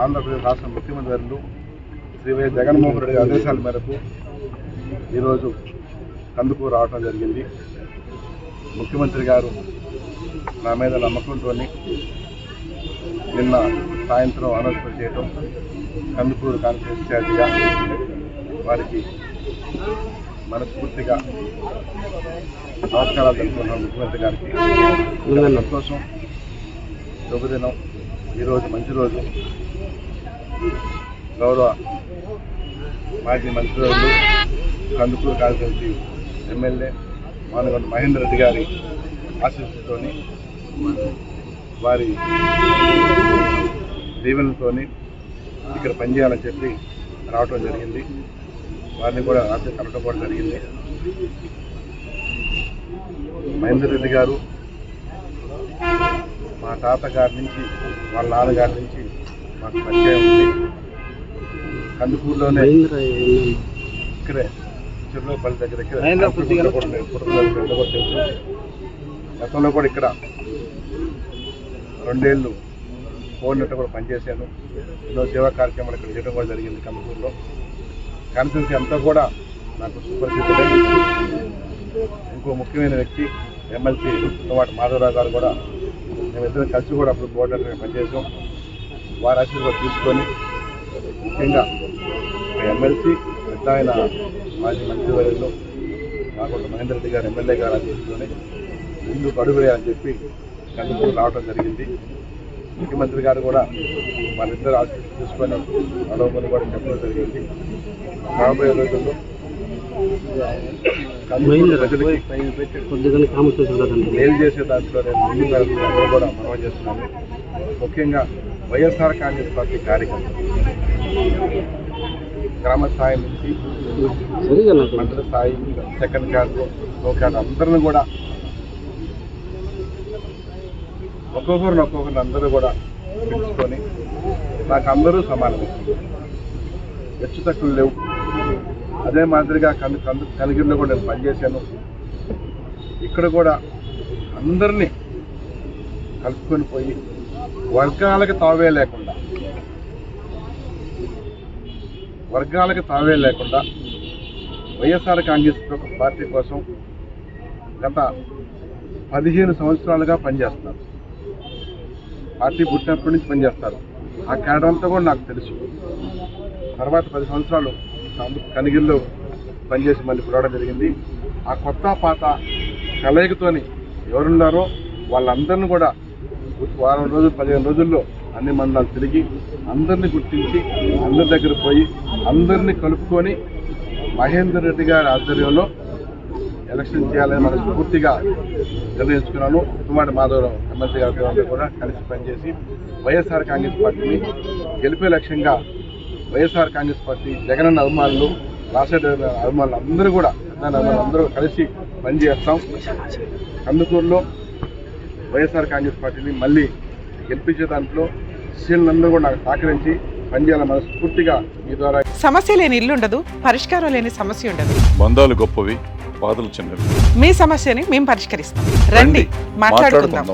ఆంధ్రప్రదేశ్ రాష్ట్ర ముఖ్యమంత్రి వర్యులు శ్రీ వైఎస్ జగన్మోహన్ రెడ్డి ఆదేశాల మేరకు ఈరోజు కందుకూరు రావడం జరిగింది. ముఖ్యమంత్రి గారు నా మీద నమ్మకంతో నిన్న సాయంత్రం అనౌన్స్మెంట్ చేయడం, కందుకూరు కాన్ఫరెన్స్ ఇన్ఛార్జిగా వారికి మనస్ఫూర్తిగా నమస్కారాలు తెలుపుతున్నాం. ముఖ్యమంత్రి గారికి సంతోషం, శుభదినం. ఈరోజు మంచి రోజు. గౌరవ మాజీ మంత్రివర్యులు కందుకూరు కాన్స్టిట్యున్సీ ఎమ్మెల్యే మానగొండ మహేందర్ రెడ్డి గారి ఆశీస్సులతో వారి దీవెనలతో ఇక్కడ పనిచేయాలని చెప్పి రావటం జరిగింది. వారిని కూడా రాత్రి కలవటం కూడా జరిగింది. మహేందర్ రెడ్డి గారు మా తాతగారి నుంచి వాళ్ళ నాన్నగారి నుంచి మాకు పరిచయం ఉంది. కందుకూరులోనే ఇక్కడే చిరులోపల్లి దగ్గర గతంలో కూడా ఇక్కడ 2 ఏళ్ళు కోఆర్డినేటర్ కూడా పనిచేశాను. ఎన్నో సేవా కార్యక్రమాలు ఇక్కడ చేయడం కూడా జరిగింది. కందుకూరులో కాన్స్టిట్యున్సీ అంతా కూడా నాకు సుపరిచితులే. ఇంకో ముఖ్యమైన వ్యక్తి ఎమ్మెల్సీ తోవాటి మాధవరావు గారు కూడా మేమిద్దరం కలిసి కూడా అప్పుడు కోఆర్డినేటర్గా పనిచేసాం. వారి ఆశీర్వాదం తీసుకొని ముఖ్యంగా ఎమ్మెల్సీ పెద్ద ఆయన మాజీ మంత్రివర్యులు మానగొండ మహేందర్ రెడ్డి గారు ఎమ్మెల్యే గారు ఆశీస్సుతోనే ముందుకు అడుగులేయని చెప్పి కందుకూరు రావడం జరిగింది. ముఖ్యమంత్రి గారు కూడా వాళ్ళిద్దరు ఆశీస్సు తీసుకొని అడవమని కూడా చెప్పడం జరిగింది. రాబోయే రోజుల్లో మేలు చేసే దాంట్లో నేను ముందుగా అందరూ కూడా మనవి చేస్తున్నాను. ముఖ్యంగా వైఎస్ఆర్ కాంగ్రెస్ పార్టీ కార్యకర్తలు గ్రామ స్థాయి నుంచి మండల స్థాయి, సెకండ్ క్యాడర్, లో క్యాడర్ అందరిని కూడా ఒక్కొక్కరిని అందరూ కూడా పిలుచుకొని నాకు అందరూ సమానమే, హెచ్చు తక్కువలు లేవు. అదే మాదిరిగా కనిగిరిలో కూడా నేను పనిచేశాను. ఇక్కడ కూడా అందరినీ కలుపుకొని పోయి వర్గాలకు తావే లేకుండా వైఎస్ఆర్ కాంగ్రెస్ పార్టీ కోసం గత 15 సంవత్సరాలుగా పనిచేస్తున్నారు. పార్టీ పుట్టినప్పటి నుంచి పనిచేస్తారు. ఆ క్యాడర్ అంతా కూడా నాకు తెలుసు. తర్వాత 10 సంవత్సరాలు కనిగిరిలో పనిచేసి మళ్ళీ పురావడం జరిగింది. ఆ కొత్త పాత కలయికతోని ఎవరున్నారో వాళ్ళందరినీ కూడా వారం రోజులు 15 రోజుల్లో అన్ని మండలాలు తిరిగి అందరినీ గుర్తించి అందరి దగ్గర పోయి అందరినీ కలుపుకొని మహేందర్ రెడ్డి గారి ఆధ్వర్యంలో ఎలక్షన్ చేయాలని మనం పూర్తిగా నిర్ణయించుకున్నాను. తుమ్మాటి మాధవరావు ఎమ్మెల్సీ గారితో కూడా కలిసి పనిచేసి వైఎస్ఆర్ కాంగ్రెస్ పార్టీని గెలిపే లక్ష్యంగా వైఎస్ఆర్ కాంగ్రెస్ పార్టీ జగనన్న అభిమానులు, రాజశేఖర అభిమానులు అందరూ కూడా అందరూ కలిసి పనిచేస్తాం. కందుకూరులో వైఎస్ఆర్ కాంగ్రెస్ పార్టీని మళ్ళీ గెలిపించే దాంట్లో శీలందరూ కూడా నాకు సహకరించి పనిచేయాలని మనస్ఫూర్తిగా మీ ద్వారా. సమస్య లేని ఇల్లు ఉండదు, పరిష్కారం లేని సమస్య ఉండదు. బంధాలు గొప్పవి, బాధలు చిన్నవి. మీ సమస్యని మేము పరిష్కరిస్తాం. రండి, మాట్లాడుకుందాం.